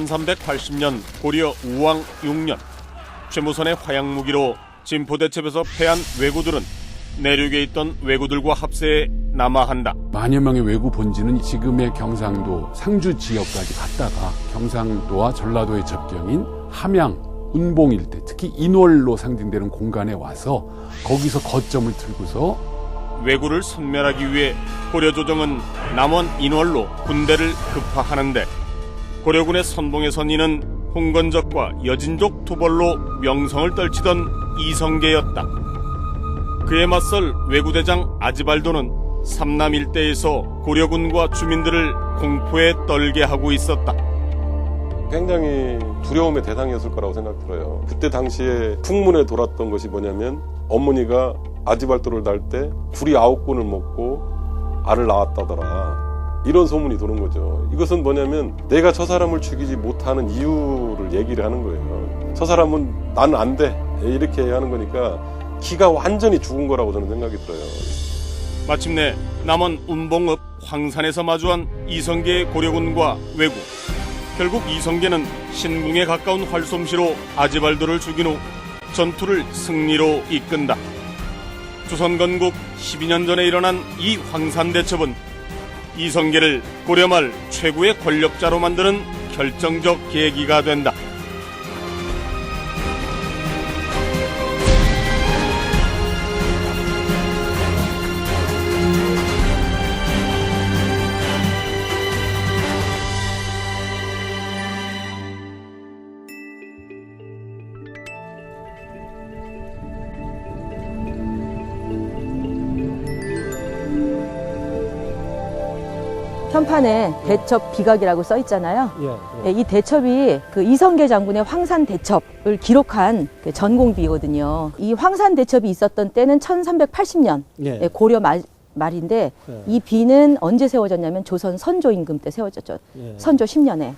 1380년 고려 우왕 6년 최무선의 화약무기로 진포대첩에서 패한 왜구들은 내륙에 있던 왜구들과 합세해 남하한다. 만여 명의 왜구 본지는 지금의 경상도 상주 지역까지 갔다가 경상도와 전라도의 접경인 함양, 운봉 일대, 특히 인월로 상징되는 공간에 와서 거기서 거점을 틀고서 왜구를 섬멸하기 위해 고려조정은 남원 인월로 군대를 급파하는데 고려군의 선봉에 선 이는 홍건적과 여진족 투벌로 명성을 떨치던 이성계였다. 그에 맞설 왜구대장 아지발도는 삼남 일대에서 고려군과 주민들을 공포에 떨게 하고 있었다. 굉장히 두려움의 대상이었을 거라고 생각 들어요. 그때 당시에 풍문에 돌았던 것이 뭐냐면 어머니가 아지발도를 달 때 구리 9건을 먹고 알을 낳았다더라. 이런 소문이 도는 거죠. 이것은 뭐냐면 내가 저 사람을 죽이지 못하는 이유를 얘기를 하는 거예요. 저 사람은 나는 안 돼. 이렇게 하는 거니까 기가 완전히 죽은 거라고 저는 생각이 들어요. 마침내 남원 운봉읍 황산에서 마주한 이성계의 고려군과 왜구. 결국 이성계는 신궁에 가까운 활솜씨로 아지발도를 죽인 후 전투를 승리로 이끈다. 조선 건국 12년 전에 일어난 이 황산대첩은 이성계를 고려 말 최고의 권력자로 만드는 결정적 계기가 된다. 현판에 대첩 비각이라고 써 있잖아요. 예. 이 대첩이 그 이성계 장군의 황산 대첩을 기록한 그 전공비거든요. 이 황산 대첩이 있었던 때는 1380년 예. 고려 말인데 예. 이 비는 언제 세워졌냐면 조선 선조 임금 때 세워졌죠. 예. 선조 10년에.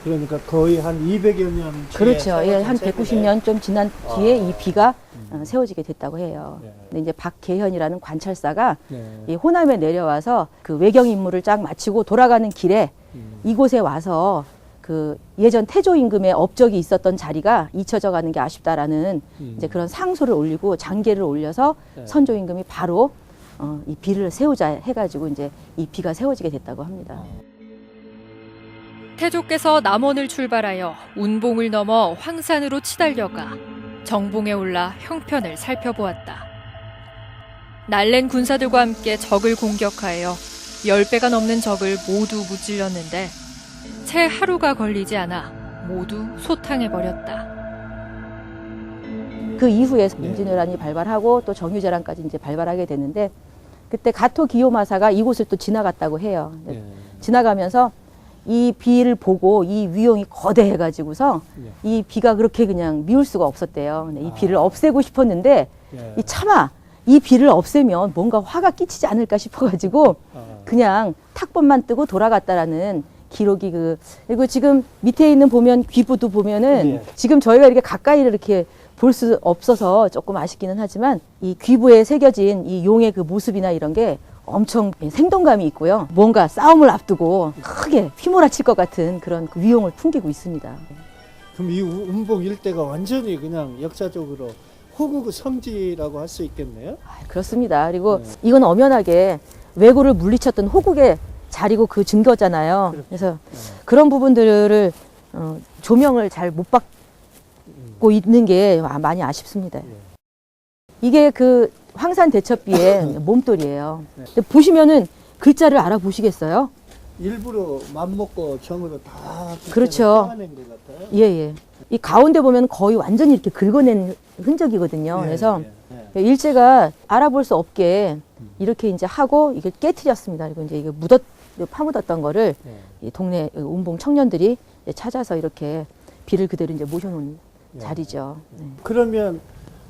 그러니까 거의 한 200여 년 뒤에 그렇죠. 예, 한 190년 좀 지난 뒤에 이 비가 세워지게 됐다고 해요. 예. 근데 이제 박계현이라는 관찰사가 예. 이 호남에 내려와서 그 외경 임무를 쫙 마치고 돌아가는 길에 이곳에 와서 그 예전 태조 임금의 업적이 있었던 자리가 잊혀져 가는 게 아쉽다라는 이제 그런 상소를 올리고 장계를 올려서 예. 선조 임금이 바로 이 비를 세우자 해가지고 이제 이 비가 세워지게 됐다고 합니다. 태조께서 남원을 출발하여 운봉을 넘어 황산으로 치달려가 정봉에 올라 형편을 살펴보았다. 날랜 군사들과 함께 적을 공격하여 10배가 넘는 적을 모두 무찔렀는데 채 하루가 걸리지 않아 모두 소탕해버렸다. 그 이후에 임진왜란이 발발하고 또 정유재란까지 이제 발발하게 되는데 그때 가토 기요마사가 이곳을 또 지나갔다고 해요. 예. 지나가면서 이 비를 보고 이 위용이 거대해가지고서 이 비가 그렇게 그냥 미울 수가 없었대요. 근데 이 비를 없애고 싶었는데 이 차마 이 비를 없애면 뭔가 화가 끼치지 않을까 싶어가지고 그냥 탁번만 뜨고 돌아갔다라는 기록이 그리고 지금 밑에 있는 보면 귀부도 보면은 지금 저희가 이렇게 가까이를 이렇게 볼 수 없어서 조금 아쉽기는 하지만 이 귀부에 새겨진 이 용의 그 모습이나 이런 게 엄청 생동감이 있고요. 뭔가 싸움을 앞두고 크게 휘몰아칠 것 같은 그런 그 위용을 풍기고 있습니다. 그럼 이 운봉 일대가 완전히 그냥 역사적으로 호국 성지라고 할 수 있겠네요. 그렇습니다. 그리고 이건 엄연하게 왜구를 물리쳤던 호국의 자리고 그 증거잖아요. 그래서 그런 부분들을 조명을 잘 못 받고 있는 게 많이 아쉽습니다. 이게 그 황산 대첩비의 몸돌이에요. 근데 보시면은 글자를 알아보시겠어요? 일부러 맘먹고 정으로 다 그렇죠. 낸 것 같아요. 예. 이 가운데 보면 거의 완전히 이렇게 긁어낸 흔적이거든요. 그래서 일제가 알아볼 수 없게 이렇게 이제 하고 이게 깨트렸습니다. 그리고 이제 이게 파묻었던 거를 이 동네 운봉 청년들이 찾아서 이렇게 비를 그대로 이제 모셔놓은 자리죠. 그러면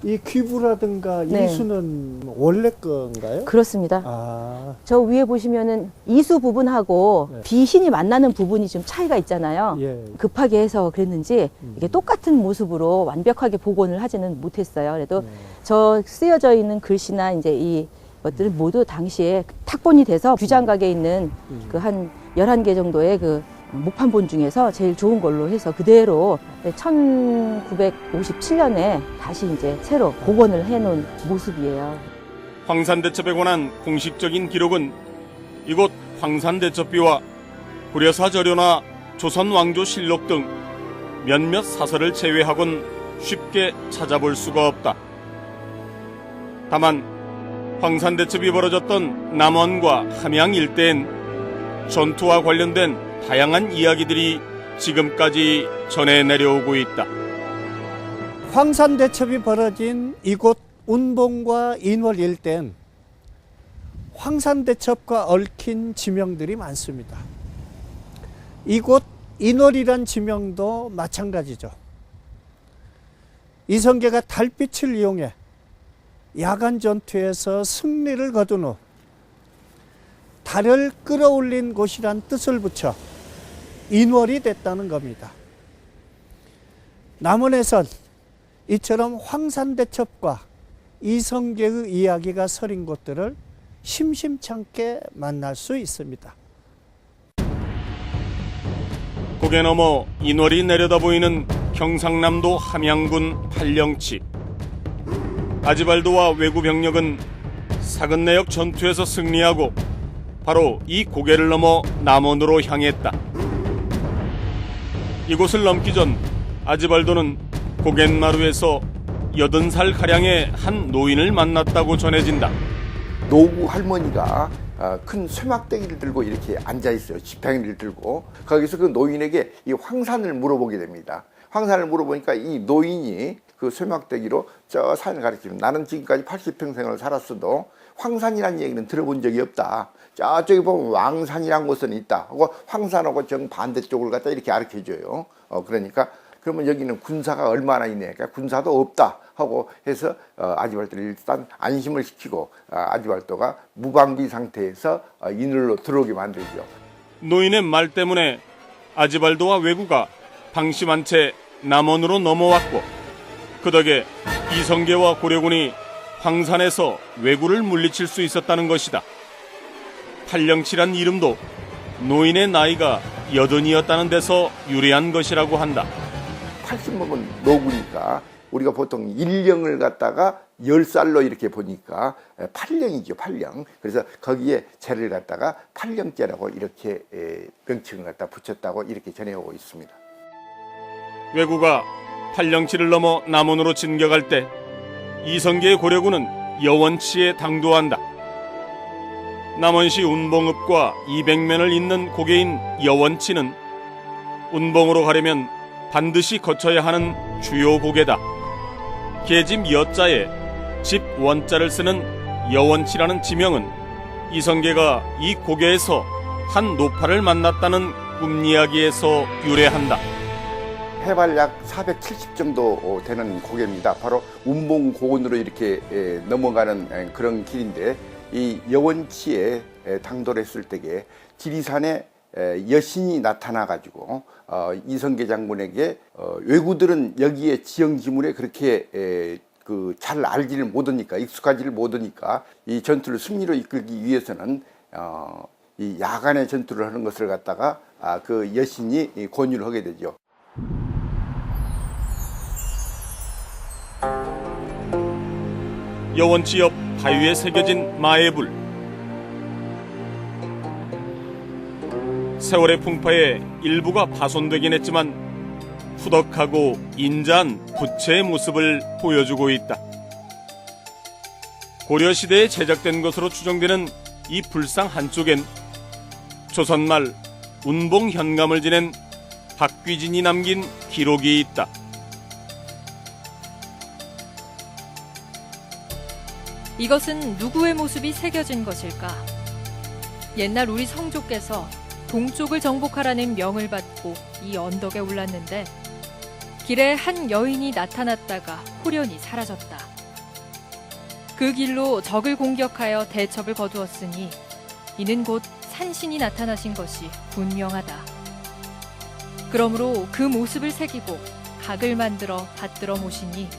이 귀부라든가 네. 이수는 원래 건가요? 그렇습니다. 저 위에 보시면은 이수 부분하고 비신이 만나는 부분이 좀 차이가 있잖아요. 급하게 해서 그랬는지 이게 똑같은 모습으로 완벽하게 복원을 하지는 못했어요. 그래도 저 쓰여져 있는 글씨나 이제 이 것들은 모두 당시에 탁본이 돼서 규장각에 있는 그 한 11개 정도의 그 목판본 중에서 제일 좋은 걸로 해서 그대로 1957년에 다시 이제 새로 복원을 해놓은 모습이에요. 황산대첩에 관한 공식적인 기록은 이곳 황산대첩비와 고려사저료나 조선왕조실록 등 몇몇 사설을 제외하곤 쉽게 찾아볼 수가 없다. 다만 황산대첩이 벌어졌던 남원과 함양 일대엔 전투와 관련된 다양한 이야기들이 지금까지 전해 내려오고 있다. 황산대첩이 벌어진 이곳 운봉과 인월 일대엔 황산대첩과 얽힌 지명들이 많습니다. 이곳 인월이란 지명도 마찬가지죠. 이성계가 달빛을 이용해 야간 전투에서 승리를 거둔 후 달을 끌어올린 곳이란 뜻을 붙여 인월이 됐다는 겁니다. 남원에선 이처럼 황산대첩과 이성계의 이야기가 서린 곳들을 심심찮게 만날 수 있습니다. 고개 넘어 인월이 내려다 보이는 경상남도 함양군 팔령치. 아지발도와 왜구 병력은 사근내역 전투에서 승리하고 바로 이 고개를 넘어 남원으로 향했다. 이곳을 넘기 전 아지발도는 고갯마루에서 80살가량의 한 노인을 만났다고 전해진다. 노구 할머니가 큰 쇠막대기를 들고 이렇게 앉아있어요. 지팡이를 들고. 거기서 그 노인에게 이 황산을 물어보게 됩니다. 황산을 물어보니까 이 노인이 그 쇠막대기로 저 산을 가리키면 나는 지금까지 80평생을 살았어도 황산이라는 얘기는 들어본 적이 없다. 저쪽에 보면 왕산이라는 곳은 있다 하고 황산하고 정반대쪽을 갖다 이렇게 가르쳐줘요. 그러니까 그러면 여기는 군사가 얼마나 있네. 그러니까 군사도 없다 하고 해서 아지발도를 일단 안심을 시키고 아지발도가 무방비 상태에서 인월로 들어오게 만들죠. 노인의 말 때문에 아지발도와 왜구가 방심한 채 남원으로 넘어왔고 그 덕에 이성계와 고려군이 황산에서 왜구를 물리칠 수 있었다는 것이다. 팔령치란 이름도 노인의 나이가 80이었다는 데서 유래한 것이라고 한다. 80 먹은 노구니까 우리가 보통 1령을 갖다가 10살로 이렇게 보니까 8령이죠, 8령. 그래서 거기에 재를 갖다가 8령째라고 이렇게 명칭을 갖다 붙였다고 이렇게 전해오고 있습니다. 왜구가 팔령치를 넘어 남원으로 진격할 때 이성계의 고려군은 여원치에 당도한다. 남원시 운봉읍과 200면을 잇는 고개인 여원치는 운봉으로 가려면 반드시 거쳐야 하는 주요 고개다. 계집 여자에 집 원자를 쓰는 여원치라는 지명은 이성계가 이 고개에서 한 노파를 만났다는 꿈 이야기에서 유래한다. 해발 약 470 정도 되는 고개입니다. 바로 운봉 고원으로 이렇게 넘어가는 그런 길인데 이 여원치에 당도를 했을 때에 지리산에 여신이 나타나가지고 이성계 장군에게 왜구들은 여기에 지형지물에 그렇게 잘 알지를 못하니까 익숙하지를 못하니까 이 전투를 승리로 이끌기 위해서는 이 야간에 전투를 하는 것을 갖다가 그 여신이 권유를 하게 되죠. 여원치 옆 바위에 새겨진 마애불. 세월의 풍파에 일부가 파손되긴 했지만 후덕하고 인자한 부채의 모습을 보여주고 있다. 고려시대에 제작된 것으로 추정되는 이 불상 한쪽엔 조선말 운봉 현감을 지낸 박귀진이 남긴 기록이 있다. 이것은 누구의 모습이 새겨진 것일까? 옛날 우리 성조께서 동쪽을 정복하라는 명을 받고 이 언덕에 올랐는데 길에 한 여인이 나타났다가 호련히 사라졌다. 그 길로 적을 공격하여 대첩을 거두었으니 이는 곧 산신이 나타나신 것이 분명하다. 그러므로 그 모습을 새기고 각을 만들어 받들어 모시니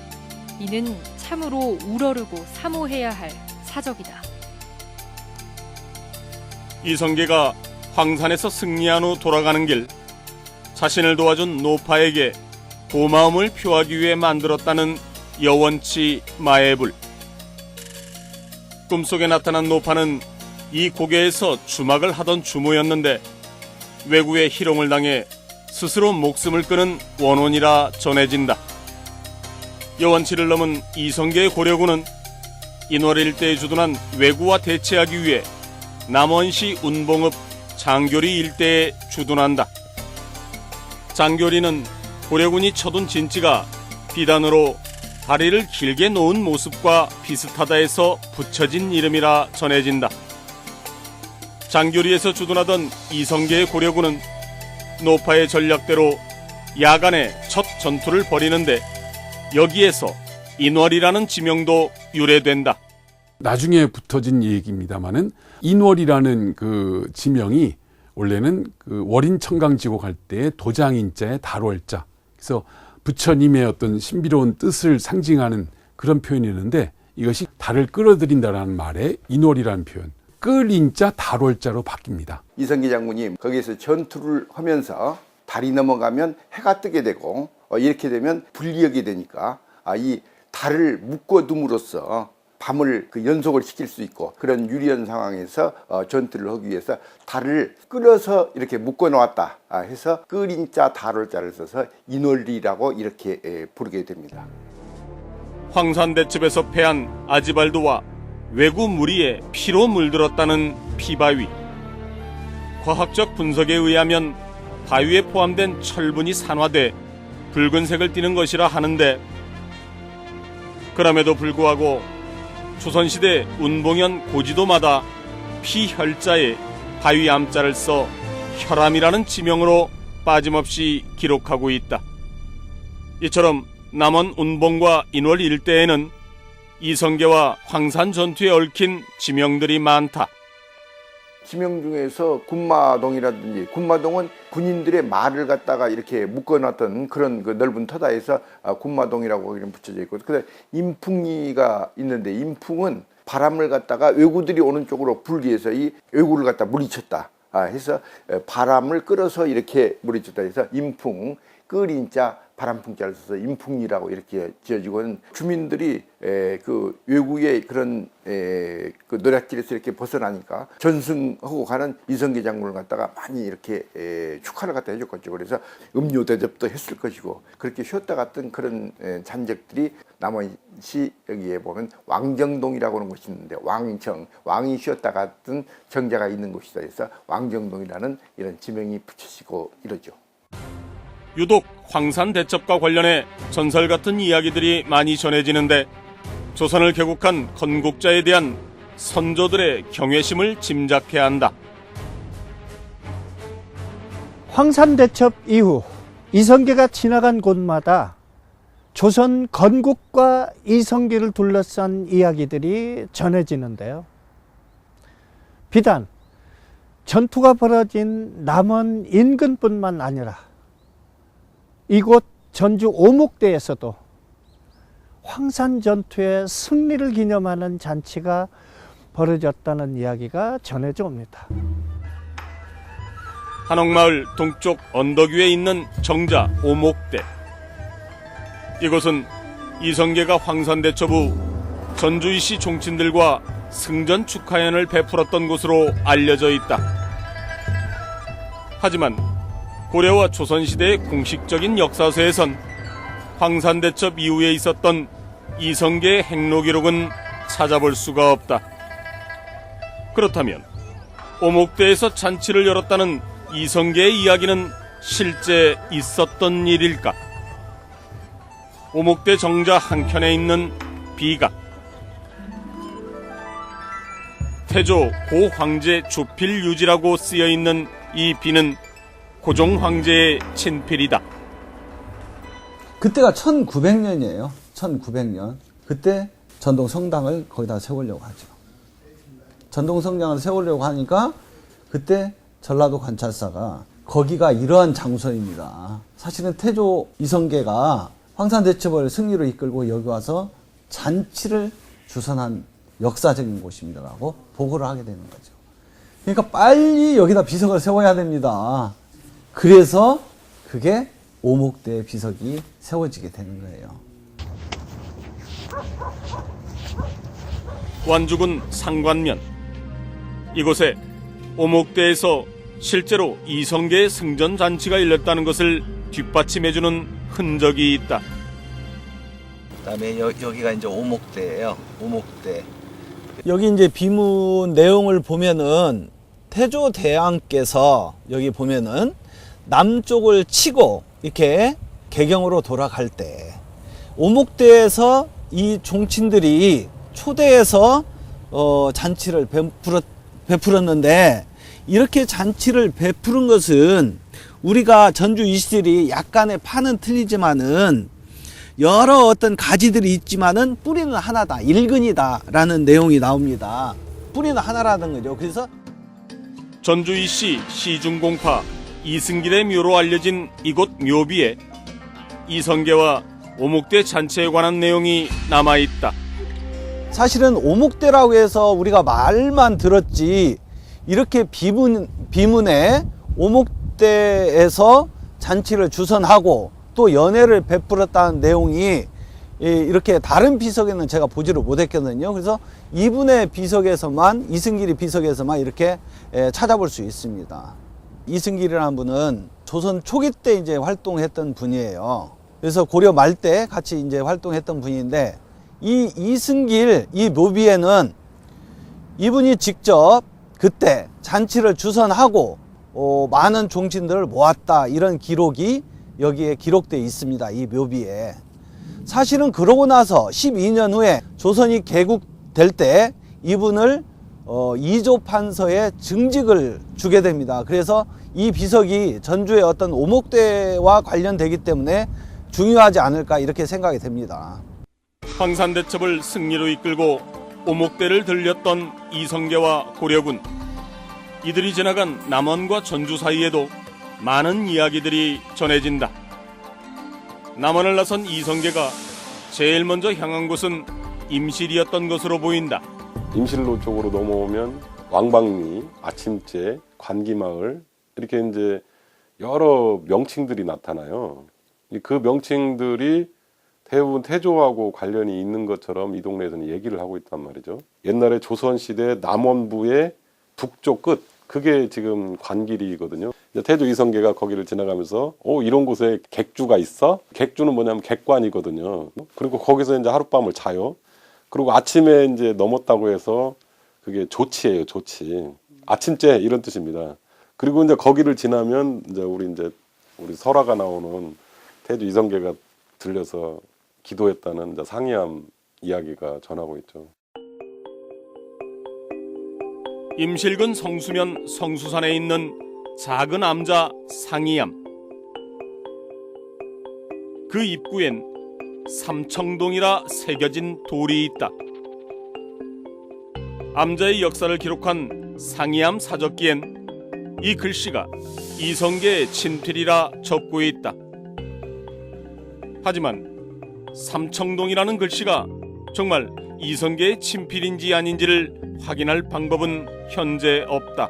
이는 참으로 우러르고 사모해야 할 사적이다. 이성계가 황산에서 승리한 후 돌아가는 길, 자신을 도와준 노파에게 고마움을 표하기 위해 만들었다는 여원치 마애불. 꿈속에 나타난 노파는 이 고개에서 주막을 하던 주모였는데 왜구의 희롱을 당해 스스로 목숨을 끊은 원혼이라 전해진다. 여원치를 넘은 이성계의 고려군은 인월 일대에 주둔한 왜구와 대치하기 위해 남원시 운봉읍 장교리 일대에 주둔한다. 장교리는 고려군이 쳐둔 진지가 비단으로 다리를 길게 놓은 모습과 비슷하다 해서 붙여진 이름이라 전해진다. 장교리에서 주둔하던 이성계의 고려군은 노파의 전략대로 야간에 첫 전투를 벌이는데 여기에서 인월이라는 지명도 유래된다. 나중에 붙어진 얘기입니다만은 인월이라는 그 지명이 원래는 그 월인 청강지고 갈 때 도장인자에 달월자, 그래서 부처님의 어떤 신비로운 뜻을 상징하는 그런 표현이었는데 이것이 달을 끌어들인다라는 말에 인월이라는 표현, 끌인자 달월자로 바뀝니다. 이성계 장군이 거기에서 전투를 하면서 달이 넘어가면 해가 뜨게 되고 이렇게 되면 불리하게 되니까 이 달을 묶어둠으로써 밤을 그 연속을 시킬 수 있고 그런 유리한 상황에서 전투를 하기 위해서 달을 끌어서 이렇게 묶어 놓았다 해서 끌인자 달월자를 써서 인월리라고 이렇게 부르게 됩니다. 황산대첩에서 패한 아지발도와 왜구 무리에 피로 물들었다는 피바위. 과학적 분석에 의하면 바위에 포함된 철분이 산화돼 붉은색을 띠는 것이라 하는데 그럼에도 불구하고 조선시대 운봉현 고지도마다 피혈자에 바위 암자를 써 혈암이라는 지명으로 빠짐없이 기록하고 있다. 이처럼 남원 운봉과 인월 일대에는 이성계와 황산 전투에 얽힌 지명들이 많다. 지명 중에서 군마동이라든지, 군마동은 군인들의 말을 갖다가 이렇게 묶어놨던 그런 그 넓은 터다에서 군마동이라고 이름 붙여져 있고, 그다음에 인풍리가 있는데 인풍은 바람을 갖다가 왜구들이 오는 쪽으로 불기 위해서 이 왜구를 갖다 물리쳤다 해서 바람을 끌어서 이렇게 물리쳤다 해서 인풍, 끌인자 바람풍자를 써서 인풍리라고 이렇게 지어지고는 주민들이 그 외국의 그런 그 노략길에서 이렇게 벗어나니까 전승하고 가는 이성계 장군을 갖다가 많이 이렇게 축하를 갖다 해줬겠죠. 그래서 음료 대접도 했을 것이고 그렇게 쉬었다 갔던 그런 잔적들이 남원시 여기에 보면 왕정동이라고 하는 곳이 있는데 왕이 쉬었다 갔던 정자가 있는 곳이다 해서 왕정동이라는 이런 지명이 붙여지고 이러죠. 유독 황산대첩과 관련해 전설 같은 이야기들이 많이 전해지는데 조선을 개국한 건국자에 대한 선조들의 경외심을 짐작해야 한다. 황산대첩 이후 이성계가 지나간 곳마다 조선 건국과 이성계를 둘러싼 이야기들이 전해지는데요. 비단 전투가 벌어진 남원 인근뿐만 아니라 이곳 전주 오목대에서도 황산전투의 승리를 기념하는 잔치가 벌어졌다는 이야기가 전해져 옵니다. 한옥마을 동쪽 언덕 위에 있는 정자 오목대. 이곳은 이성계가 황산대첩 후 전주이시 종친들과 승전 축하연을 베풀었던 곳으로 알려져 있다. 하지만 고려와 조선시대의 공식적인 역사서에선 황산대첩 이후에 있었던 이성계의 행로 기록은 찾아볼 수가 없다. 그렇다면 오목대에서 잔치를 열었다는 이성계의 이야기는 실제 있었던 일일까? 오목대 정자 한켠에 있는 비가 태조 고황제 주필유지라고 쓰여있는 이 비는 고종 황제의 친필이다. 그때가 1900년이에요. 1900년. 그때 전동 성당을 거기다 세우려고 하죠. 전동 성당을 세우려고 하니까 그때 전라도 관찰사가 거기가 이러한 장소입니다. 사실은 태조 이성계가 황산대첩을 승리로 이끌고 여기 와서 잔치를 주선한 역사적인 곳입니다라고 보고를 하게 되는 거죠. 그러니까 빨리 여기다 비석을 세워야 됩니다. 그래서 그게 오목대 비석이 세워지게 되는 거예요. 완주군 상관면. 이곳에 오목대에서 실제로 이성계의 승전 잔치가 열렸다는 것을 뒷받침해주는 흔적이 있다. 그다음에 여기가 이제 오목대예요. 오목대. 여기 이제 비문 내용을 보면은 태조 대왕께서 여기 보면은 남쪽을 치고 이렇게 개경으로 돌아갈 때 오목대에서 이 종친들이 초대해서 잔치를 베풀었는데, 이렇게 잔치를 베푸는 것은 우리가 전주 이시들이 약간의 판은 틀리지만은 여러 어떤 가지들이 있지만은 뿌리는 하나다, 일근이다라는 내용이 나옵니다. 뿌리는 하나라는 거죠. 그래서 전주 이씨 시중공파 이승길의 묘로 알려진 이곳 묘비에 이성계와 오목대 잔치에 관한 내용이 남아있다. 사실은 오목대라고 해서 우리가 말만 들었지, 이렇게 비문에 오목대에서 잔치를 주선하고 또 연회를 베풀었다는 내용이 이렇게 다른 비석에는 제가 보지를 못했거든요. 그래서 이분의 비석에서만, 이승길의 비석에서만 이렇게 찾아볼 수 있습니다. 이승길이라는 분은 조선 초기 때 이제 활동했던 분이에요. 그래서 고려 말 때 같이 이제 활동했던 분인데, 이 이승길 이 묘비에는 이분이 직접 그때 잔치를 주선하고 많은 종친들을 모았다, 이런 기록이 여기에 기록되어 있습니다. 이 묘비에. 사실은 그러고 나서 12년 후에 조선이 개국될 때 이분을 이조판서에 증직을 주게 됩니다. 그래서 이 비석이 전주의 어떤 오목대와 관련되기 때문에 중요하지 않을까, 이렇게 생각이 됩니다. 황산대첩을 승리로 이끌고 오목대를 들렸던 이성계와 고려군. 이들이 지나간 남원과 전주 사이에도 많은 이야기들이 전해진다. 남원을 나선 이성계가 제일 먼저 향한 곳은 임실이었던 것으로 보인다. 임실로 쪽으로 넘어오면 왕방리, 아침제, 관기마을, 이렇게 이제 여러 명칭들이 나타나요. 그 명칭들이 대부분 태조하고 관련이 있는 것처럼 이 동네에서는 얘기를 하고 있단 말이죠. 옛날에 조선시대 남원부의 북쪽 끝, 그게 지금 관길이거든요. 태조 이성계가 거기를 지나가면서 이런 곳에 객주가 있어? 객주는 뭐냐면 객관이거든요. 그리고 거기서 이제 하룻밤을 자요. 그리고 아침에 이제 넘었다고 해서 그게 조치예요, 조치. 아침째 이런 뜻입니다. 그리고 이제 거기를 지나면 이제 우리 설화가 나오는 태조 이성계가 들려서 기도했다는 이제 상이암 이야기가 전하고 있죠. 임실근 성수면 성수산에 있는 작은 암자 상이암. 그 입구엔 삼청동이라 새겨진 돌이 있다. 암자의 역사를 기록한 상이암 사적기엔 이 글씨가 이성계의 친필이라 적고 있다. 하지만 삼청동이라는 글씨가 정말 이성계의 친필인지 아닌지를 확인할 방법은 현재 없다.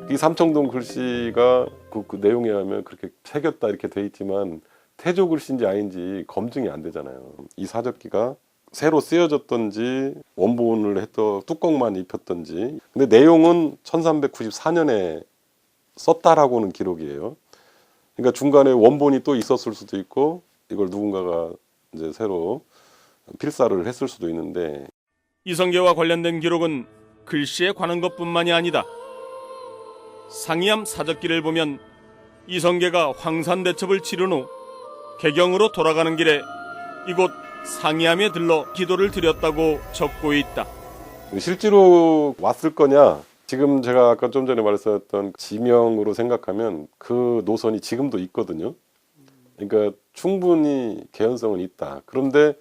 이 삼청동 글씨가 그 내용에 하면 그렇게 새겼다 이렇게 돼 있지만 태조 글씨인지 아닌지 검증이 안 되잖아요. 이 사적기가 새로 쓰여졌던지 원본을 했던 뚜껑만 입혔던지. 근데 내용은 1394년에 썼다라고는 기록이에요. 그러니까 중간에 원본이 또 있었을 수도 있고 이걸 누군가가 이제 새로 필사를 했을 수도 있는데, 이성계와 관련된 기록은 글씨에 관한 것뿐만이 아니다. 상이암 사적기를 보면 이성계가 황산대첩을 치른 후 개경으로 돌아가는 길에 이곳 상이암에 들러 기도를 드렸다고 적고 있다. 실제로 왔을 거냐? 지금 제가 아까 좀 전에 말씀드렸던 지명으로 생각하면 그 노선이 지금도 있거든요. 그러니까 충분히 개연성은 있다. 그런데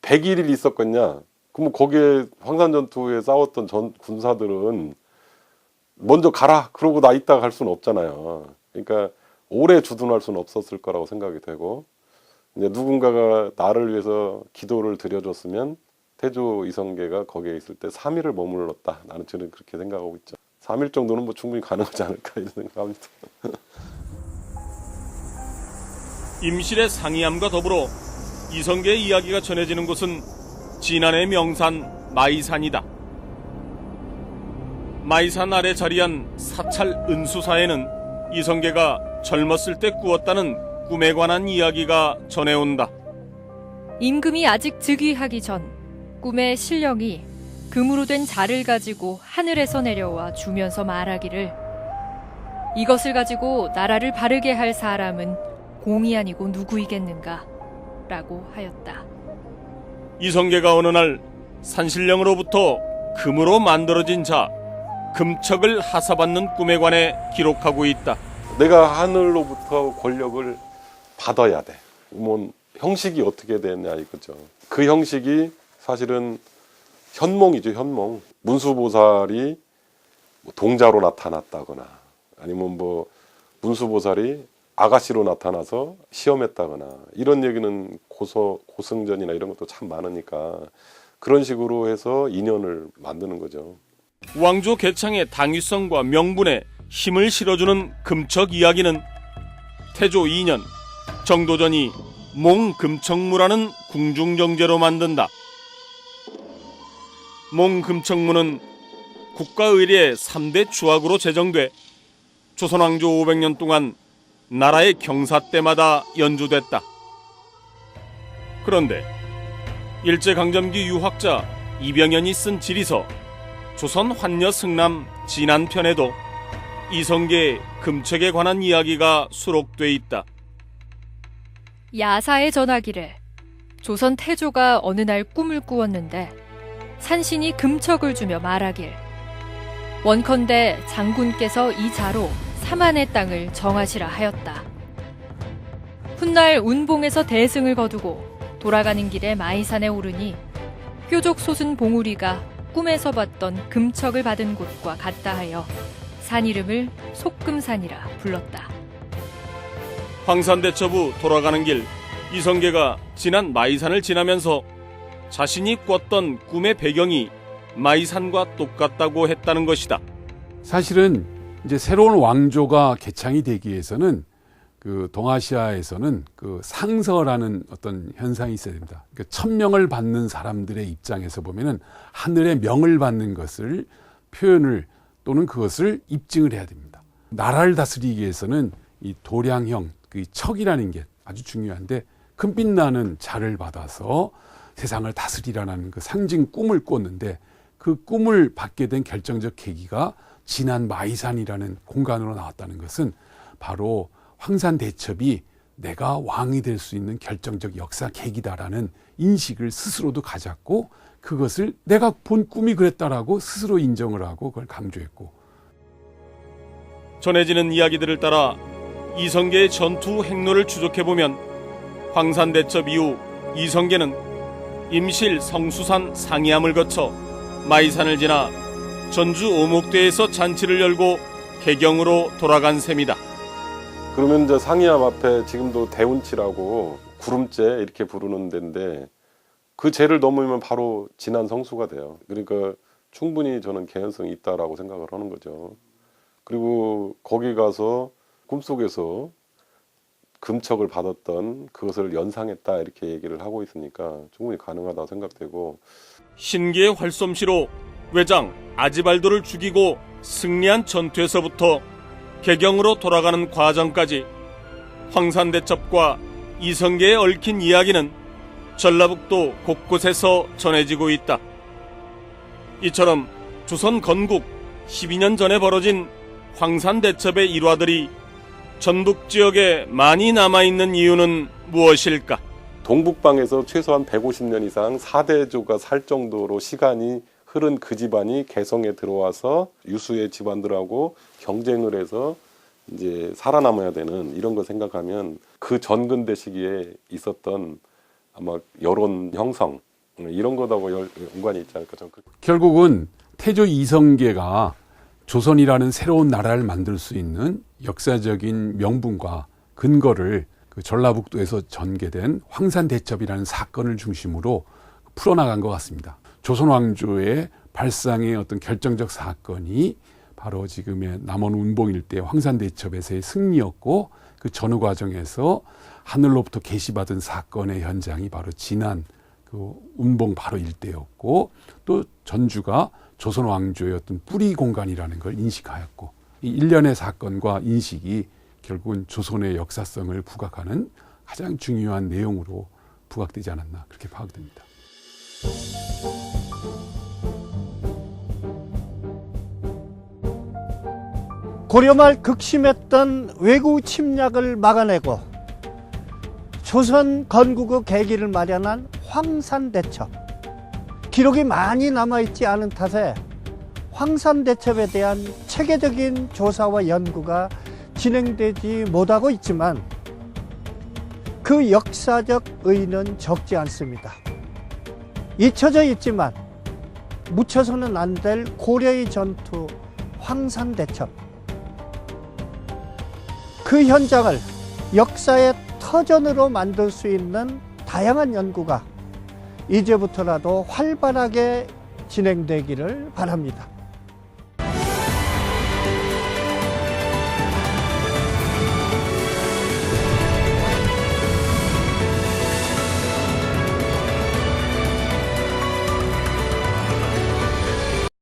100일이 있었겠냐? 그럼 거기에 황산전투에 싸웠던 군사들은 먼저 가라 그러고 나 있다가 갈 수는 없잖아요. 그러니까 오래 주둔할 수는 없었을 거라고 생각이 되고, 이제 누군가가 나를 위해서 기도를 드려줬으면 태조 이성계가 거기에 있을 때 3일을 머물렀다. 나는 저는 그렇게 생각하고 있죠. 3일 정도는 뭐 충분히 가능하지 않을까 이런 생각합니다. 임실의 상이암과 더불어 이성계의 이야기가 전해지는 곳은 진안의 명산 마이산이다. 마이산 아래 자리한 사찰 은수사에는 이성계가 젊었을 때 꾸었다는 꿈에 관한 이야기가 전해온다. 임금이 아직 즉위하기 전 꿈의 신령이 금으로 된 자를 가지고 하늘에서 내려와 주면서 말하기를 이것을 가지고 나라를 바르게 할 사람은 공이 아니고 누구이겠는가 라고 하였다. 이성계가 어느 날 산신령으로부터 금으로 만들어진 자, 금척을 하사받는 꿈에 관해 기록하고 있다. 내가 하늘로부터 권력을 받아야 돼. 뭐 형식이 어떻게 되냐 이거죠. 그 형식이 사실은 현몽이죠, 현몽. 문수보살이 동자로 나타났다거나 아니면 뭐 문수보살이 아가씨로 나타나서 시험했다거나 이런 얘기는 고승전이나 이런 것도 참 많으니까 그런 식으로 해서 인연을 만드는 거죠. 왕조 개창의 당위성과 명분에 힘을 실어주는 금척 이야기는 태조 2년 정도전이 몽금척무라는 궁중정제로 만든다. 몽금척무는 국가의례의 3대 주악으로 제정돼 조선왕조 500년 동안 나라의 경사 때마다 연주됐다. 그런데 일제강점기 유학자 이병연이 쓴 지리서 조선 환여 승남 진안편에도 이성계의 금척에 관한 이야기가 수록돼 있다. 야사에 전하기를 조선 태조가 어느 날 꿈을 꾸었는데 산신이 금척을 주며 말하길 원컨대 장군께서 이 자로 삼안의 땅을 정하시라 하였다. 훗날 운봉에서 대승을 거두고 돌아가는 길에 마이산에 오르니 뾰족 솟은 봉우리가 꿈에서 봤던 금척을 받은 곳과 같다 하여 산 이름을 속금산이라 불렀다. 황산대첩 후 돌아가는 길 이성계가 지난 마이산을 지나면서 자신이 꿨던 꿈의 배경이 마이산과 똑같다고 했다는 것이다. 사실은 이제 새로운 왕조가 개창이 되기 위해서는 그 동아시아에서는 그 상서라는 어떤 현상이 있어야 됩니다. 그러니까 천명을 받는 사람들의 입장에서 보면은 하늘의 명을 받는 것을 표현을 또는 그것을 입증을 해야 됩니다. 나라를 다스리기 위해서는 이 도량형, 그 척이라는 게 아주 중요한데 금빛 나는 자를 받아서 세상을 다스리라는 그 상징 꿈을 꿨는데 그 꿈을 받게 된 결정적 계기가 진안 마이산이라는 공간으로 나왔다는 것은 바로 황산대첩이 내가 왕이 될 수 있는 결정적 역사 계기다라는 인식을 스스로도 가졌고 그것을 내가 본 꿈이 그랬다라고 스스로 인정을 하고 그걸 강조했고 전해지는 이야기들을 따라 이성계의 전투 행로를 추적해보면 황산대첩 이후 이성계는 임실 성수산 상이암을 거쳐 마이산을 지나 전주 오목대에서 잔치를 열고 개경으로 돌아간 셈이다. 그러면 이제 상이암 앞에 지금도 대운치라고 구름째 이렇게 부르는 데인데 그 제를 넘으면 바로 진안 성수가 돼요. 그러니까 충분히 저는 개연성이 있다라고 생각을 하는 거죠. 그리고 거기 가서 꿈속에서 금척을 받았던 그것을 연상했다 이렇게 얘기를 하고 있으니까 충분히 가능하다고 생각되고 신기의 활솜씨로 외장 아지발도를 죽이고 승리한 전투에서부터 개경으로 돌아가는 과정까지 황산대첩과 이성계에 얽힌 이야기는 전라북도 곳곳에서 전해지고 있다. 이처럼 조선 건국 12년 전에 벌어진 황산대첩의 일화들이 전북 지역에 많이 남아있는 이유는 무엇일까? 동북방에서 최소한 150년 이상 4대조가 살 정도로 시간이 흐른 그 집안이 개성에 들어와서 유수의 집안들하고 경쟁을 해서 이제 살아남아야 되는 이런 거 생각하면 그 전근대 시기에 있었던 아마 여론 형성 이런 것하고 연관이 있지 않을까 저는. 결국은 태조 이성계가 조선이라는 새로운 나라를 만들 수 있는 역사적인 명분과 근거를 그 전라북도에서 전개된 황산대첩이라는 사건을 중심으로 풀어나간 것 같습니다. 조선 왕조의 발상의 어떤 결정적 사건이 바로 지금의 남원 운봉 일대 황산대첩에서의 승리였고 그 전후 과정에서 하늘로부터 계시받은 사건의 현장이 바로 지난 그 운봉 바로 일대였고 또 전주가 조선 왕조의 어떤 뿌리 공간이라는 걸 인식하였고 이 일련의 사건과 인식이 결국은 조선의 역사성을 부각하는 가장 중요한 내용으로 부각되지 않았나 그렇게 파악됩니다. 고려말 극심했던 외구 침략을 막아내고 조선 건국의 계기를 마련한 황산대첩. 기록이 많이 남아있지 않은 탓에 황산대첩에 대한 체계적인 조사와 연구가 진행되지 못하고 있지만 그 역사적 의의는 적지 않습니다. 잊혀져 있지만 묻혀서는 안 될 고려의 전투 황산대첩. 그 현장을 역사의 터전으로 만들 수 있는 다양한 연구가 이제부터라도 활발하게 진행되기를 바랍니다.